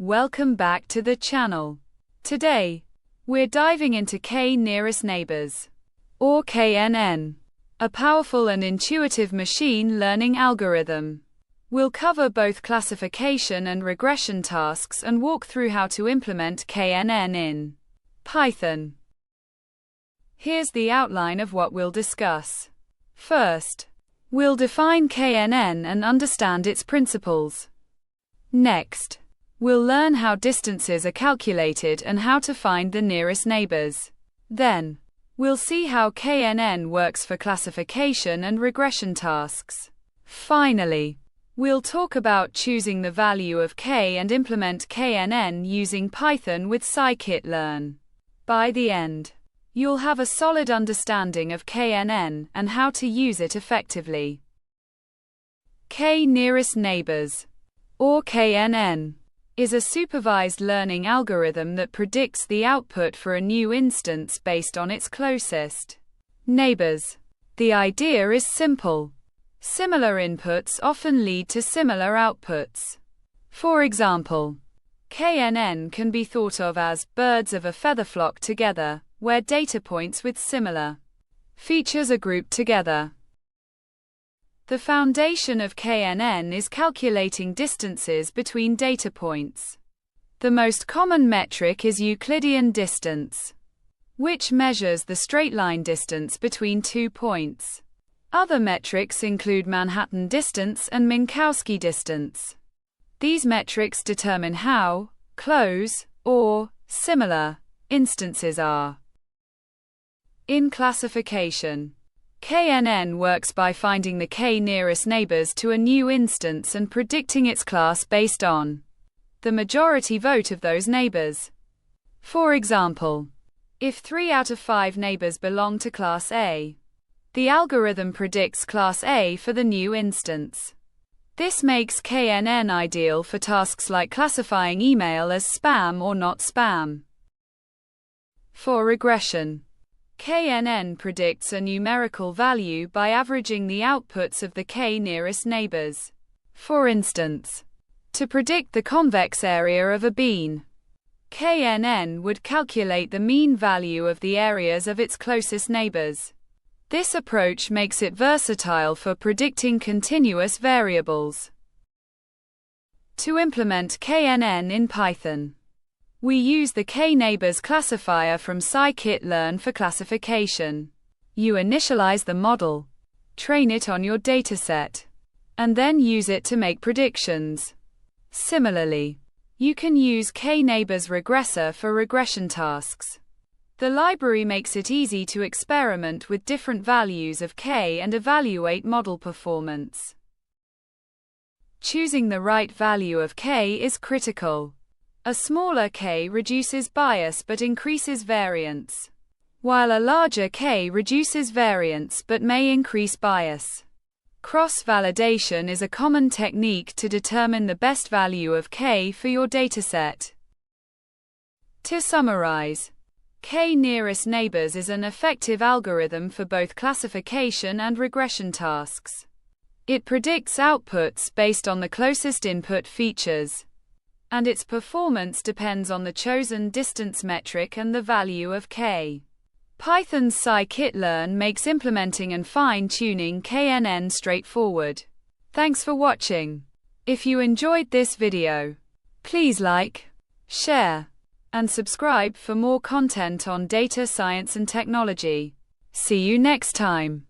Welcome back to the channel. Today, we're diving into k-nearest neighbors, or KNN, a powerful and intuitive machine learning algorithm. We'll cover both classification and regression tasks and walk through how to implement KNN in Python. Here's the outline of what we'll discuss. First, we'll define KNN and understand its principles. Next, we'll learn how distances are calculated and how to find the nearest neighbors. Then, we'll see how KNN works for classification and regression tasks. Finally, we'll talk about choosing the value of k and implement KNN using Python with scikit-learn. By the end, you'll have a solid understanding of KNN and how to use it effectively. K-nearest neighbors, or KNN, is a supervised learning algorithm that predicts the output for a new instance based on its closest neighbors. The idea is simple. Similar inputs often lead to similar outputs. For example, KNN can be thought of as birds of a feather flock together, where data points with similar features are grouped together. The foundation of KNN is calculating distances between data points. The most common metric is Euclidean distance, which measures the straight-line distance between 2 points. Other metrics include Manhattan distance and Minkowski distance. These metrics determine how close or similar instances are. In classification, KNN works by finding the k-nearest neighbors to a new instance and predicting its class based on the majority vote of those neighbors. For example, if 3 out of 5 neighbors belong to class A, the algorithm predicts class A for the new instance. This makes KNN ideal for tasks like classifying email as spam or not spam. For regression, KNN predicts a numerical value by averaging the outputs of the k-nearest neighbors. For instance, to predict the convex area of a bean, KNN would calculate the mean value of the areas of its closest neighbors. This approach makes it versatile for predicting continuous variables. To implement KNN in Python, we use the k-neighbors classifier from scikit-learn for classification. You initialize the model, train it on your dataset, and then use it to make predictions. Similarly, you can use k-neighbors regressor for regression tasks. The library makes it easy to experiment with different values of k and evaluate model performance. Choosing the right value of k is critical. A smaller k reduces bias but increases variance, while a larger k reduces variance but may increase bias. Cross-validation is a common technique to determine the best value of k for your dataset. To summarize, k-nearest neighbors is an effective algorithm for both classification and regression tasks. It predicts outputs based on the closest input features, and its performance depends on the chosen distance metric and the value of k. Python's scikit-learn makes implementing and fine-tuning KNN straightforward. Thanks for watching. If you enjoyed this video, please like, share, and subscribe for more content on data science and technology. See you next time.